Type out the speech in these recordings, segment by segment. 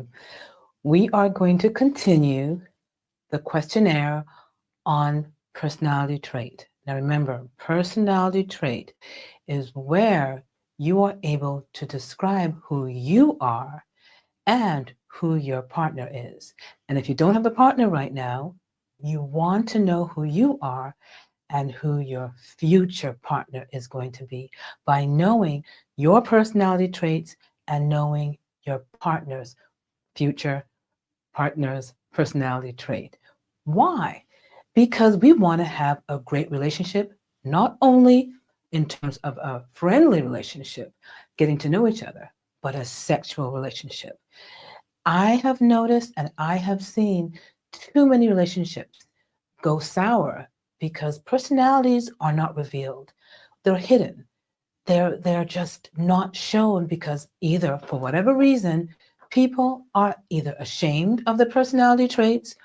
you. We are going to continue the questionnaire on personality trait. Now remember, personality trait is where you are able to describe who you are and who your partner is. And if you don't have a partner right now, you want to know who you are and who your future partner is going to be by knowing your personality traits and knowing your future partner's personality trait. Why? Because we want to have a great relationship, not only in terms of a friendly relationship, getting to know each other, but a sexual relationship. I have noticed and I have seen too many relationships go sour because personalities are not revealed. They're hidden. They're just not shown because either for whatever reason, people are either ashamed of the personality traits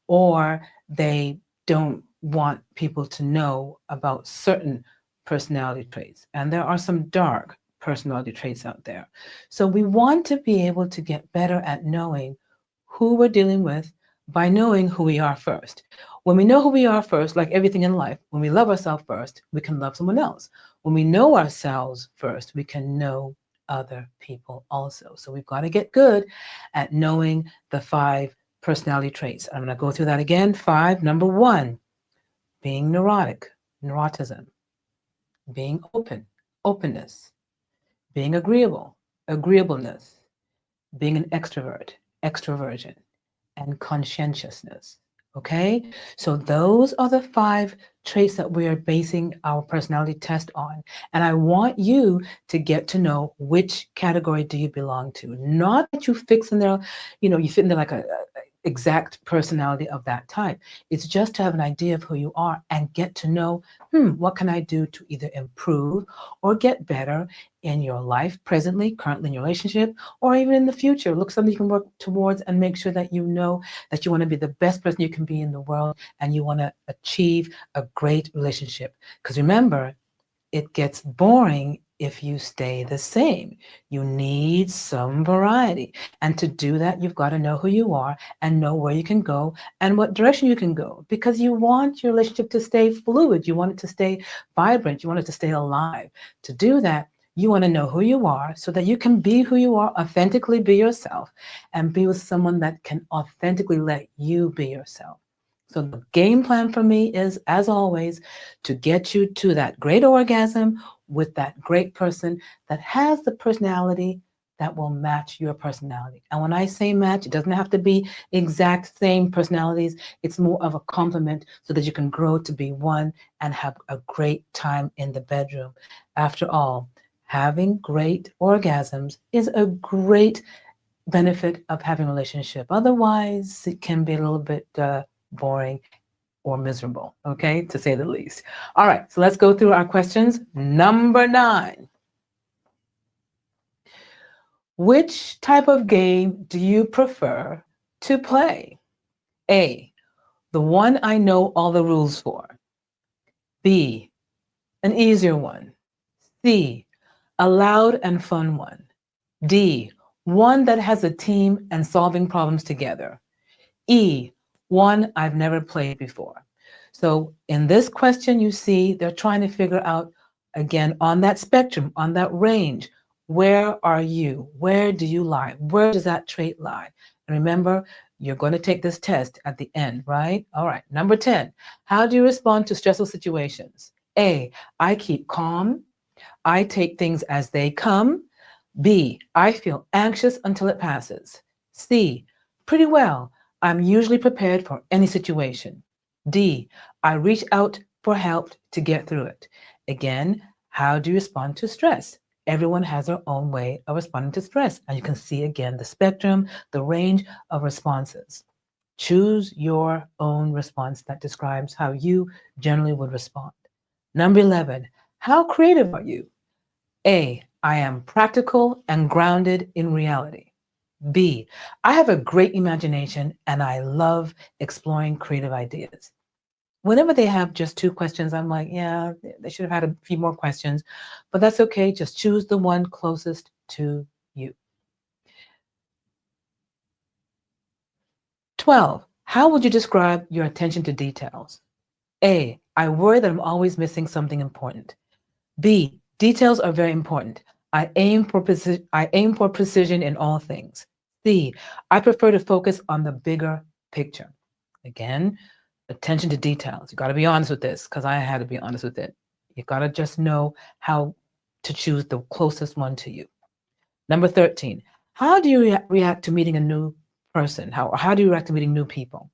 or they don't want people to know about certain personality traits. And there are some dark personality traits out there. So we want to be able to get better at knowing who we're dealing with by knowing who we are first. When we know who we are first, like everything in life, when we love ourselves first, we can love someone else. When we know ourselves first, we can know other people also. So we've got to get good at knowing the 5 personality traits. I'm going to go through that again. 5. Number 1, being neurotic, neuroticism. Being open, openness. Being agreeable, agreeableness. Being an extrovert, extroversion. And conscientiousness. Okay? So those are the 5 traits that we are basing our personality test on. And I want you to get to know which category do you belong to. Not that you fix in there, you fit in there like a exact personality of that type. It's just to have an idea of who you are and get to know, what can I do to either improve or get better in your life presently, currently in your relationship, or even in the future. Look something you can work towards and make sure that you know that you want to be the best person you can be in the world and you want to achieve a great relationship. Because remember, it gets boring if you stay the same. You need some variety. And to do that, you've got to know who you are and know where you can go and what direction you can go, because you want your relationship to stay fluid. You want it to stay vibrant. You want it to stay alive. To do that, you want to know who you are so that you can be who you are, authentically be yourself, and be with someone that can authentically let you be yourself. So the game plan for me is, as always, to get you to that great orgasm with that great person that has the personality that will match your personality. And when I say match, it doesn't have to be exact same personalities. It's more of a complement so that you can grow to be one and have a great time in the bedroom. After all, having great orgasms is a great benefit of having a relationship. Otherwise, it can be a little bit boring or miserable, okay, to say the least. All right, so let's go through our questions. Number 9. Which type of game do you prefer to play? A, the one I know all the rules for. B, an easier one. C, a loud and fun one. D, one that has a team and solving problems together. E, one I've never played before. So in this question, you see they're trying to figure out, again, on that spectrum, on that range, where are you? Where do you lie? Where does that trait lie? And remember, you're going to take this test at the end, right? All right. Number 10, how do you respond to stressful situations? A, I keep calm. I take things as they come. B, I feel anxious until it passes. C, pretty well. I'm usually prepared for any situation. D, I reach out for help to get through it. Again, how do you respond to stress? Everyone has their own way of responding to stress. And you can see again the spectrum, the range of responses. Choose your own response that describes how you generally would respond. Number 11, how creative are you? A, I am practical and grounded in reality. B, I have a great imagination and I love exploring creative ideas. Whenever they have just 2 questions, I'm like, yeah, they should have had a few more questions, but that's okay. Just choose the one closest to you. 12. How would you describe your attention to details? A, I worry that I'm always missing something important. B, details are very important. I aim for precision in all things. C, I prefer to focus on the bigger picture. Again, attention to details. You got to be honest with this because I had to be honest with it. You got to just know how to choose the closest one to you. Number 13, how do you react to meeting a new person? How do you react to meeting new people?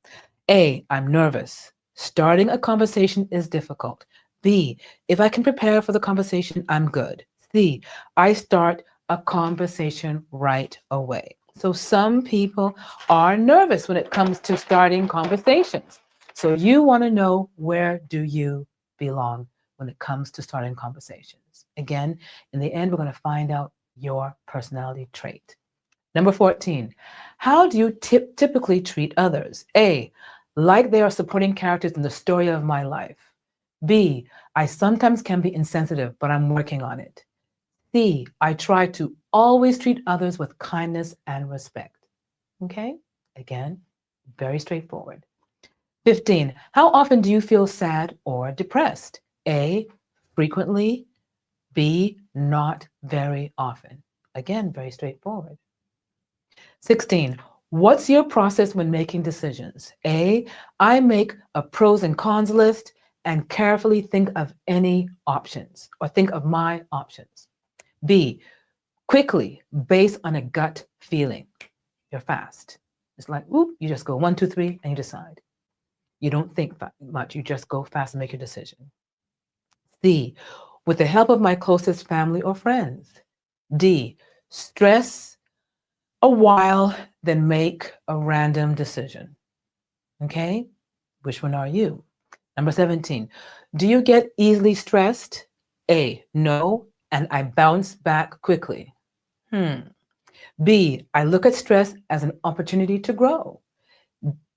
A, I'm nervous. Starting a conversation is difficult. B, if I can prepare for the conversation, I'm good. C, I start a conversation right away. So some people are nervous when it comes to starting conversations. So you want to know, where do you belong when it comes to starting conversations? Again, in the end, we're going to find out your personality trait. Number 14, how do you typically treat others? A, like they are supporting characters in the story of my life. B, I sometimes can be insensitive, but I'm working on it. C, I try to always treat others with kindness and respect. Okay? Again, very straightforward. 15, how often do you feel sad or depressed? A, frequently. B, not very often. Again, very straightforward. 16, what's your process when making decisions? A, I make a pros and cons list and carefully think of any options or think of my options. B, quickly, based on a gut feeling. You're fast. It's like, whoop, you just go 1, 2, 3, and you decide. You don't think much, you just go fast and make your decision. C, with the help of my closest family or friends. D, stress a while, then make a random decision. Okay? Which one are you? Number 17, do you get easily stressed? A, no, and I bounce back quickly. B, I look at stress as an opportunity to grow.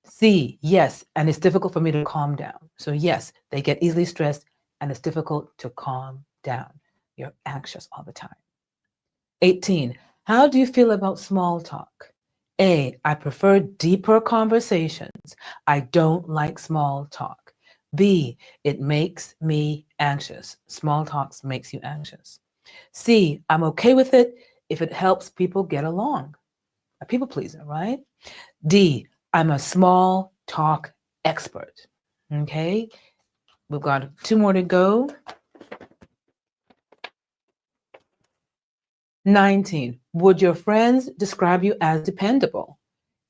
C, yes, and it's difficult for me to calm down. So yes, they get easily stressed and it's difficult to calm down. You're anxious all the time. 18, how do you feel about small talk? A, I prefer deeper conversations. I don't like small talk. B, it makes me anxious. Small talk makes you anxious. C, I'm okay with it if it helps people get along. A people pleaser, right? D, I'm a small talk expert. Okay, we've got 2 more to go. 19, would your friends describe you as dependable?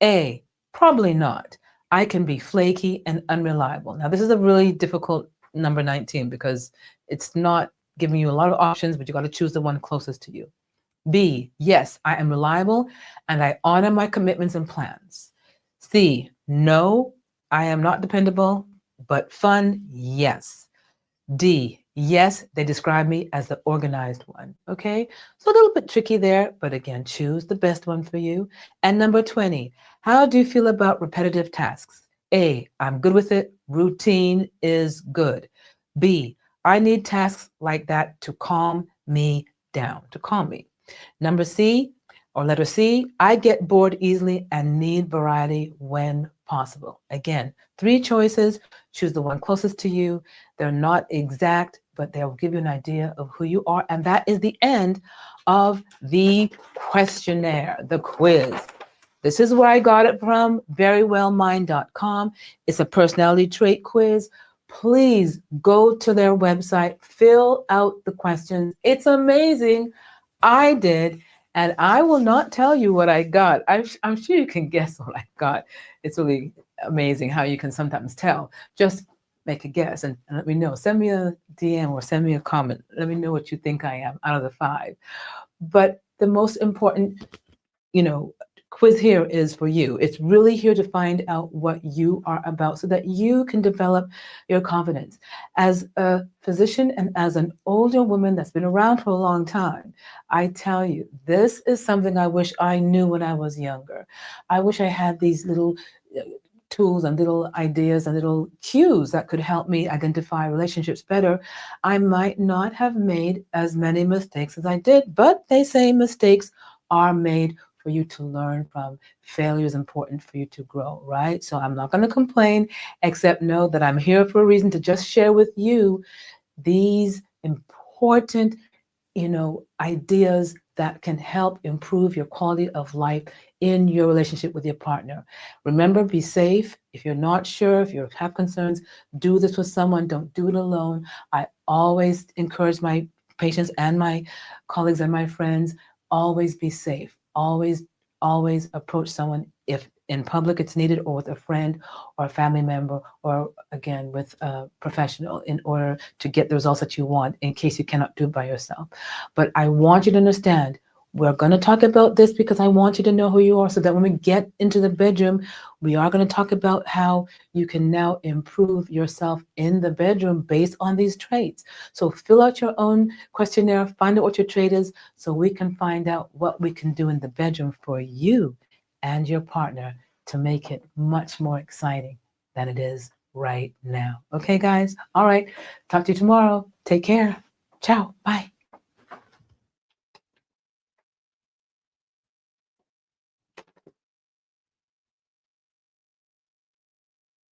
A, probably not. I can be flaky and unreliable. Now, this is a really difficult number 19 because it's not giving you a lot of options, but you got to choose the one closest to you. B, yes, I am reliable and I honor my commitments and plans. C, no, I am not dependable, but fun, yes. D, yes, they describe me as the organized one. Okay, so a little bit tricky there, but again, choose the best one for you. And number 20, how do you feel about repetitive tasks? A, I'm good with it. Routine is good. B, I need tasks like that to calm me down, to calm me. Number C, or letter C, I get bored easily and need variety when possible. Again, 3 choices, choose the one closest to you. They're not exact, but they'll give you an idea of who you are. And that is the end of the questionnaire, the quiz. This is where I got it from, verywellmind.com. It's a personality trait quiz. Please go to their website, fill out the questions. It's amazing. I did, and I will not tell you what I got. I'm sure you can guess what I got. It's really amazing how you can sometimes tell. Just make a guess and let me know. Send me a DM or send me a comment. Let me know what you think I am out of the 5. But the most important, quiz here is for you. It's really here to find out what you are about so that you can develop your confidence. As a physician and as an older woman that's been around for a long time, I tell you, this is something I wish I knew when I was younger. I wish I had these little tools and little ideas and little cues that could help me identify relationships better. I might not have made as many mistakes as I did, but they say mistakes are made for you to learn from. Failure is important for you to grow, right? So I'm not going to complain, except know that I'm here for a reason to just share with you these important, ideas that can help improve your quality of life in your relationship with your partner. Remember, be safe. If you're not sure, if you have concerns, do this with someone. Don't do it alone. I always encourage my patients and my colleagues and my friends, always be safe. Always approach someone if in public it's needed, or with a friend or a family member, or again with a professional, in order to get the results that you want, in case you cannot do it by yourself. But I want you to understand, we're going to talk about this because I want you to know who you are, so that when we get into the bedroom, we are going to talk about how you can now improve yourself in the bedroom based on these traits. So fill out your own questionnaire, find out what your trait is, so we can find out what we can do in the bedroom for you and your partner to make it much more exciting than it is right now. Okay, guys? All right. Talk to you tomorrow. Take care. Ciao. Bye.